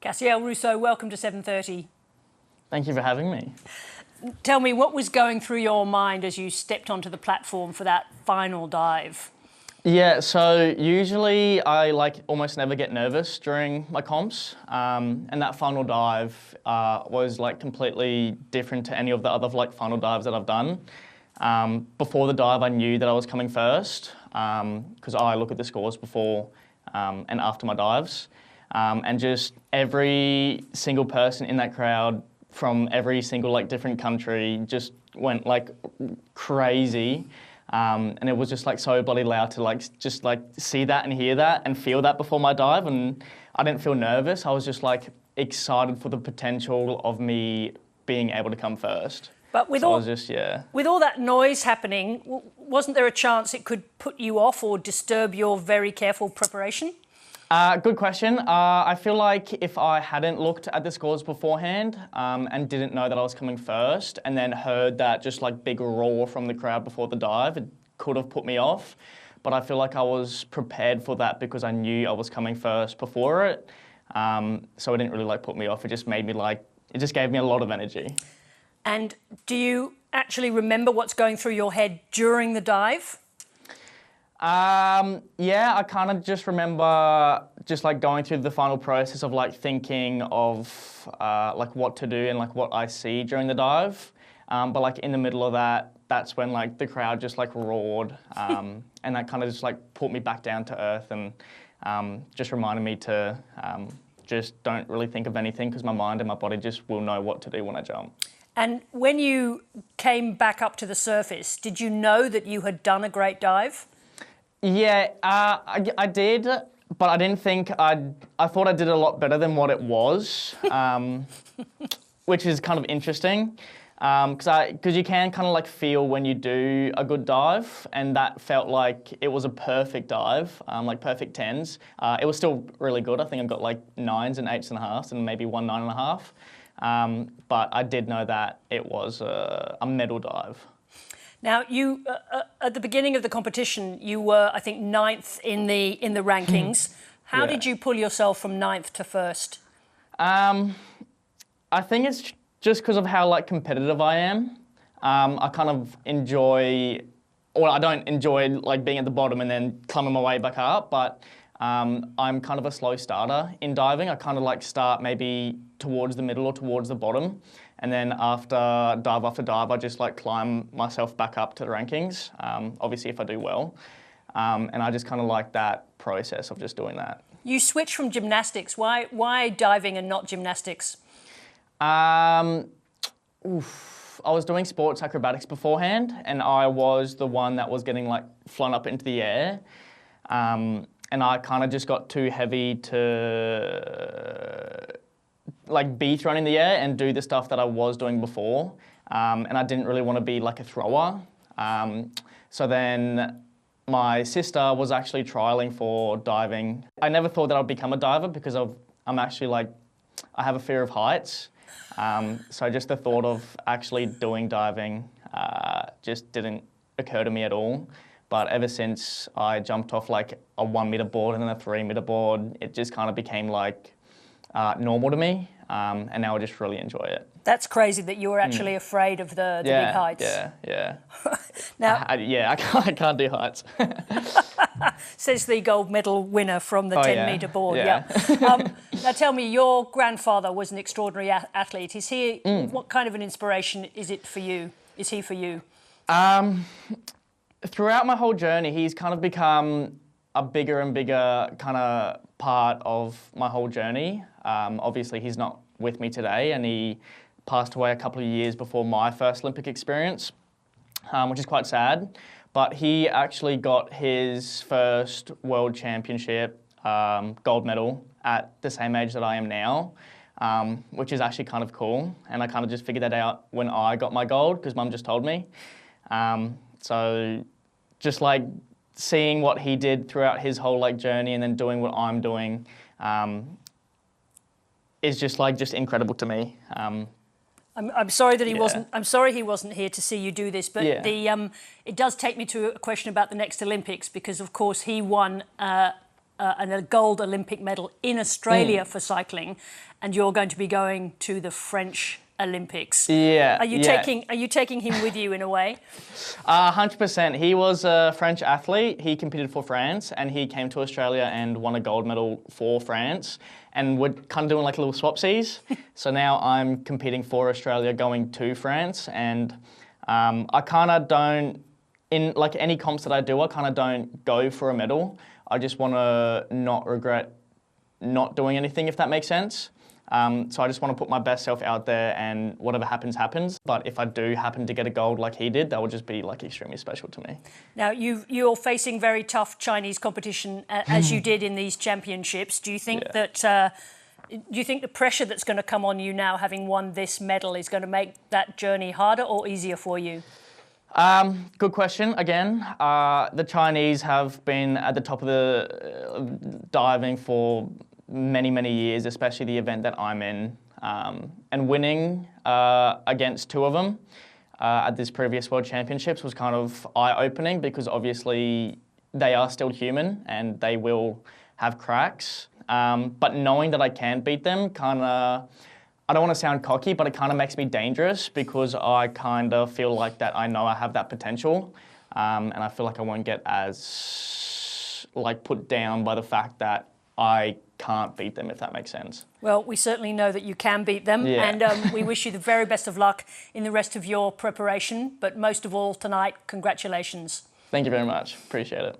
Cassiel Rousseau, welcome to 7:30. Thank you for having me. Tell me, what was going through your mind as you stepped onto the platform for that final dive? Yeah, so usually I almost never get nervous during my comps, and that final dive was completely different to any of the other final dives that I've done. Before the dive, I knew that I was coming first because I look at the scores before and after my dives, and just every single person in that crowd from every single different country just went crazy. And it was just so bloody loud to just see that and hear that and feel that before my dive, and I didn't feel nervous. I was just excited for the potential of me being able to come first. But with all that noise happening, wasn't there a chance it could put you off or disturb your very careful preparation? Good question. I feel like if I hadn't looked at the scores beforehand and didn't know that I was coming first and then heard that just big roar from the crowd before the dive, it could have put me off. But I feel like I was prepared for that because I knew I was coming first before it. So it didn't really put me off. It just made me it just gave me a lot of energy. And do you actually remember what's going through your head during the dive? Yeah, I kind of just remember just going through the final process of thinking of what to do and what I see during the dive. But in the middle of that, that's when the crowd just roared, and that kind of just put me back down to earth and just reminded me to just don't really think of anything because my mind and my body just will know what to do when I jump. And when you came back up to the surface, did you know that you had done a great dive? Yeah, I did, but I didn't think I thought I did a lot better than what it was, which is kind of interesting, because you can kind of feel when you do a good dive, and that felt like it was a perfect dive, perfect 10s. It was still really good. I think I got 9s and 8s and a half, and maybe 1 9.5. But I did know that it was a medal dive. Now, you at the beginning of the competition, you were, I think, 9th in the rankings. How did you pull yourself from 9th to 1st? I think it's just because of how competitive I am. I kind of enjoy, or I don't enjoy being at the bottom and then climbing my way back up, but I'm kind of a slow starter in diving. I kind of start maybe towards the middle or towards the bottom. And then after dive, I just climb myself back up to the rankings, obviously if I do well. And I just kind of like that process of just doing that. You switched from gymnastics. Why diving and not gymnastics? I was doing sports acrobatics beforehand, and I was the one that was getting flown up into the air. And I kind of just got too heavy to be thrown in the air and do the stuff that I was doing before. And I didn't really want to be a thrower. So then my sister was actually trialling for diving. I never thought that I'd become a diver because I'm actually I have a fear of heights. So just the thought of actually doing diving just didn't occur to me at all. But ever since I jumped off a 1 metre board and then a 3 metre board, it just kind of became normal to me. And now I just really enjoy it. That's crazy that you were actually afraid of the big heights. Yeah. Now, I can't do heights. Says the gold medal winner from the 10-metre board. Yeah. Now tell me, your grandfather was an extraordinary athlete. Is he? What kind of an inspiration is it for you? Is he for you? Throughout my whole journey, he's kind of become a bigger and bigger kind of part of my whole journey. Obviously, he's not with me today, and he passed away a couple of years before my first Olympic experience, which is quite sad. But he actually got his first World Championship gold medal at the same age that I am now, which is actually kind of cool. And I kind of just figured that out when I got my gold, because Mum just told me. So just seeing what he did throughout his whole journey and then doing what I'm doing is just incredible to me. I'm sorry that he wasn't. I'm sorry he wasn't here to see you do this. But it does take me to a question about the next Olympics, because of course he won a gold Olympic medal in Australia for cycling, and you're going to be going to the French Olympics. Yeah. Are you taking him with you in a way? 100%. He was a French athlete. He competed for France, and he came to Australia and won a gold medal for France. And we're kind of doing like little swapsies. So now I'm competing for Australia, going to France, and I kind of don't, in like any comps that I do, I kind of don't go for a medal. I just want to not regret not doing anything, if that makes sense. So I just want to put my best self out there, and whatever happens, happens. But if I do happen to get a gold like he did, that would just be like extremely special to me. Now, you're facing very tough Chinese competition, as you did in these championships. Do you think that... do you think the pressure that's going to come on you now, having won this medal, is going to make that journey harder or easier for you? Good question. Again, the Chinese have been at the top of the diving for many, many years, especially the event that I'm in. And winning against two of them at this previous World Championships was kind of eye-opening, because obviously they are still human and they will have cracks. But knowing that I can beat them kind of, I don't want to sound cocky, but it kind of makes me dangerous, because I kind of feel like that I know I have that potential. And I feel like I won't get as like put down by the fact that I can't beat them, if that makes sense. Well, we certainly know that you can beat them, and we wish you the very best of luck in the rest of your preparation. But most of all tonight, congratulations. Thank you very much. Appreciate it.